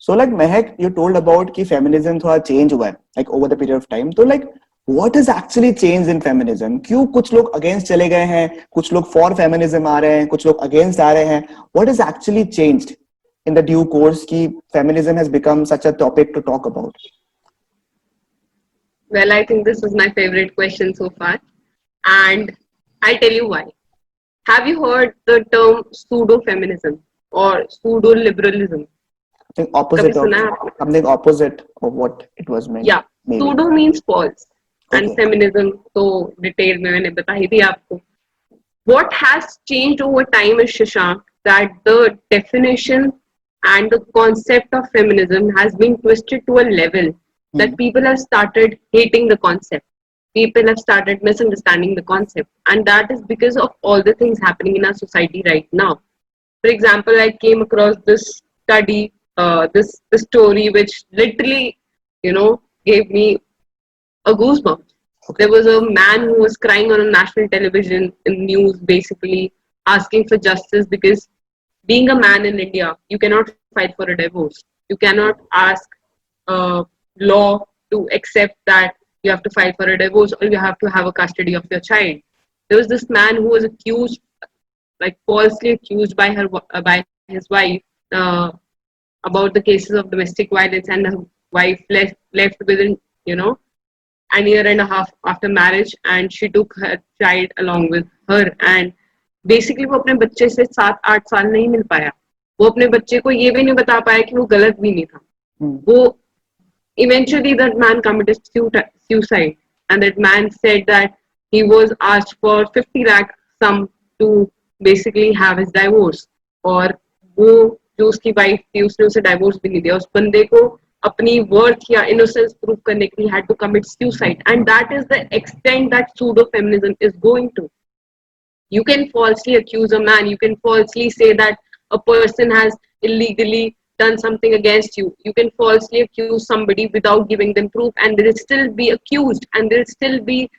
So like Mehak, you told about कि feminism थोड़ा change हुआ है like over the period of time. तो like what has actually changed in feminism? क्यों कुछ लोग against चले गए हैं, कुछ लोग for feminism आ रहे हैं, कुछ लोग against आ रहे हैं? What has actually changed in the due course कि feminism has become such a topic to talk about? Well, I think this is my favorite question so far, and I'll tell you why. Have you heard the term pseudo feminism or pseudo liberalism? Something opposite of what it was meant. Yeah, Maybe. pseudo means false, and Okay. feminism. तो detail में मैंने बता ही दिया आपको. What has changed over time is, Shashank, that the definition and the concept of feminism has been twisted to a level that people have started hating the concept. People have started misunderstanding the concept, and that is because of all the things happening in our society right now. For example, I came across this study, this story, which literally, gave me a goosebump. Okay. There was a man who was crying on a national television in news, basically asking for justice because being a man in India, you cannot fight for a divorce. You cannot ask law to accept that you have to fight for a divorce or you have to have a custody of your child. There was this man who was accused, like falsely accused by his wife about the cases of domestic violence, and the wife left within an year and a half after marriage, and she took her child along with her. And basically वो अपने बच्चे से 7-8 साल नहीं मिल पाया. वो अपने बच्चे को ये भी नहीं बता पाया कि वो गलत भी नहीं था. वो eventually that man committed suicide, and that man said that he was asked for 50 lakh sum to basically have his divorce. और वो जो उसकी वाइफ थी उसने उसे डाइवोर्स भी नहीं दिया. उस बंदे को अपनी वर्थ या इनोसेंस प्रूव करने के लिए had to commit suicide, and that is the extent that pseudo feminism is going to. You can falsely accuse a man, you can falsely say that a person has illegally done something against you, you can falsely accuse somebody without giving them proof, and they'll still be accused, and they'll still be,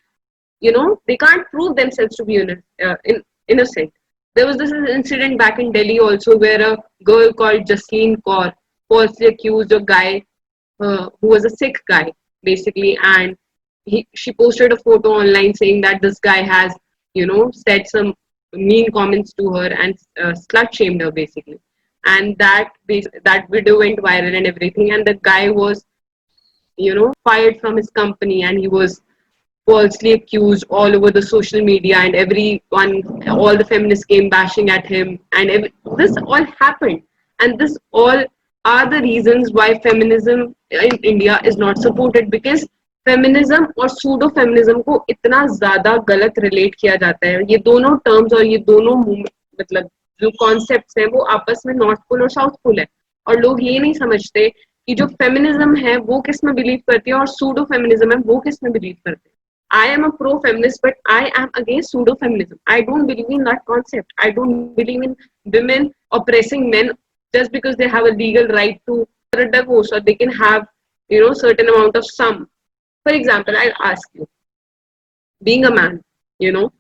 they can't prove themselves to be innocent. There was this incident back in Delhi also where a girl called Jasleen Kaur falsely accused a guy who was a Sikh guy, basically, and she posted a photo online saying that this guy has, said some mean comments to her and slut shamed her, basically. And that video went viral and everything, and the guy was, fired from his company, and he was falsely accused all over the social media, and all the feminists came bashing at him, and this all happened. And this all are the reasons why feminism in India is not supported, because feminism और pseudo feminism को इतना ज्यादा गलत relate किया जाता है. ये दोनों टर्म्स और ये दोनों मतलब जो कॉन्सेप्ट्स हैं वो आपस में नॉर्थ पोल और साउथ पोल है, और लोग ये नहीं समझते कि जो फेमिनिज्म है वो किस में बिलीव करती है और सूडो फेमिनिज्म है वो किस में बिलीव करते हैं. I am a pro-feminist, but I am against pseudo-feminism. I don't believe in that concept. I don't believe in women oppressing men just because they have a legal right to a divorce, or they can have, certain amount of sum. For example, I'll ask you, being a man, you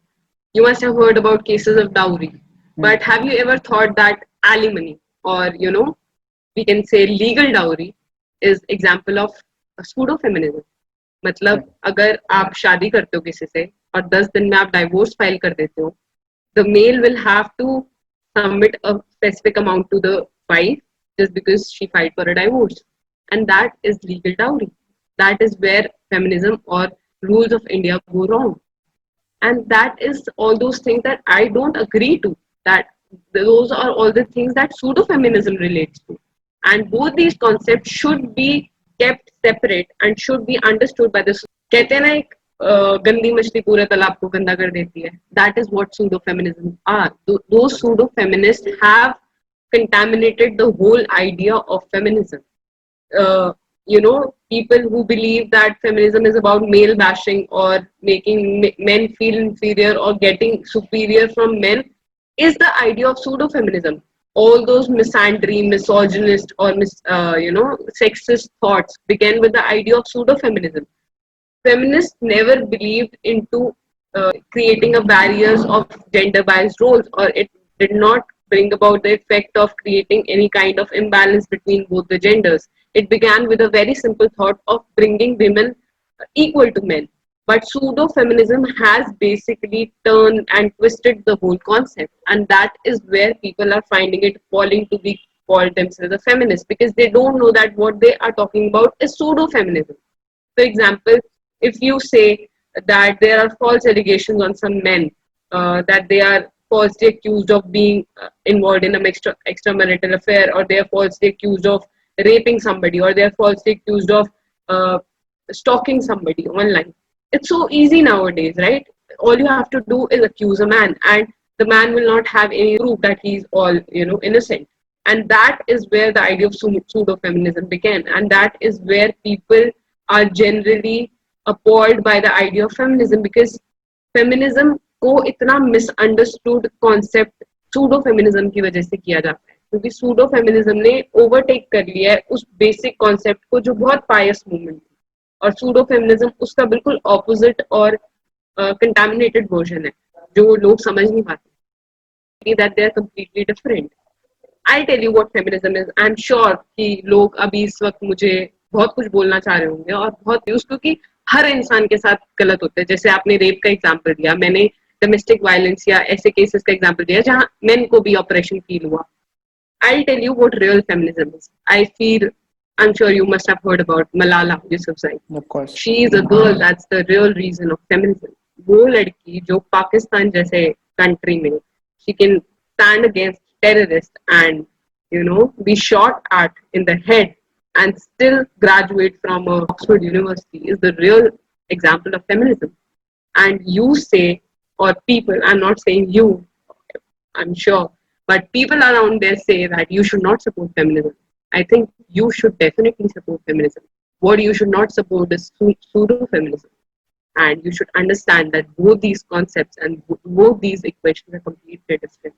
must have heard about cases of dowry, but have you ever thought that alimony, or, we can say legal dowry, is example of pseudo-feminism? मतलब अगर आप शादी करते हो किसी से और 10 दिन में आप डाइवोर्स फाइल कर देते हो, the male will have to submit a specific amount to the wife just because she filed for a divorce, and that is legal dowry. That is where feminism or rules of India go wrong, and that is all those things that I don't agree to. That those are all the things that pseudo feminism relates to, and both these concepts should be kept separate and should be understood by the. कहते हैं ना एक गंदी मछली पूरे तालाब को गंदा कर देती है. That is what pseudo feminism are. Those pseudo feminists have contaminated the whole idea of feminism. People who believe that feminism is about male bashing or making men feel inferior or getting superior from men is the idea of pseudo feminism. All those misandry, misogynist, or sexist thoughts began with the idea of pseudo-feminism. Feminists never believed into creating a barriers of gender-biased roles, or it did not bring about the effect of creating any kind of imbalance between both the genders. It began with a very simple thought of bringing women equal to men. But pseudo feminism has basically turned and twisted the whole concept, and that is where people are finding it falling to be called themselves a feminist, because they don't know that what they are talking about is pseudo feminism. For example, if you say that there are false allegations on some men, that they are falsely accused of being involved in an extramarital affair, or they are falsely accused of raping somebody, or they are falsely accused of uh, stalking somebody online. It's so easy nowadays, right? All you have to do is accuse a man, and the man will not have any proof that he's all innocent. And that is where the idea of pseudo feminism began, and that is where people are generally appalled by the idea of feminism, because feminism को इतना misunderstood concept pseudo feminism की वजह से किया जाता है, क्योंकि pseudo feminism ने ओवरटेक कर लिया है उस बेसिक कॉन्सेप्ट को जो बहुत पायस मूवमेंट थी, और सूडो फेमिनिज्म उसका बिल्कुल ऑपोजिट और कंटामिनेटेड वर्जन है जो लोग समझ नहीं पाते, that they are completely different. I tell you what feminism is. I am sure कि लोग अभी इस वक्त मुझे बहुत कुछ बोलना चाह रहे होंगे और बहुत यूज, क्योंकि हर इंसान के साथ गलत होता है. जैसे आपने रेप का एग्जांपल दिया, मैंने डोमेस्टिक वायलेंस या ऐसे केसेस का एग्जांपल दिया जहां मेन को भी ऑपरेशन फील हुआ. I'll tell you what real feminism is. I'm sure you must have heard about Malala Yousafzai. Of course. She is a girl. That's the real reason of feminism. वो लड़की जो पाकिस्तान जैसे country में she can stand against terrorists and be shot at in the head and still graduate from Oxford University is the real example of feminism. And you say, or people, I'm not saying you, I'm sure, but people around there say that you should not support feminism. I think you should definitely support feminism. What you should not support is pseudo-feminism. And you should understand that both these concepts and both these equations are completely different.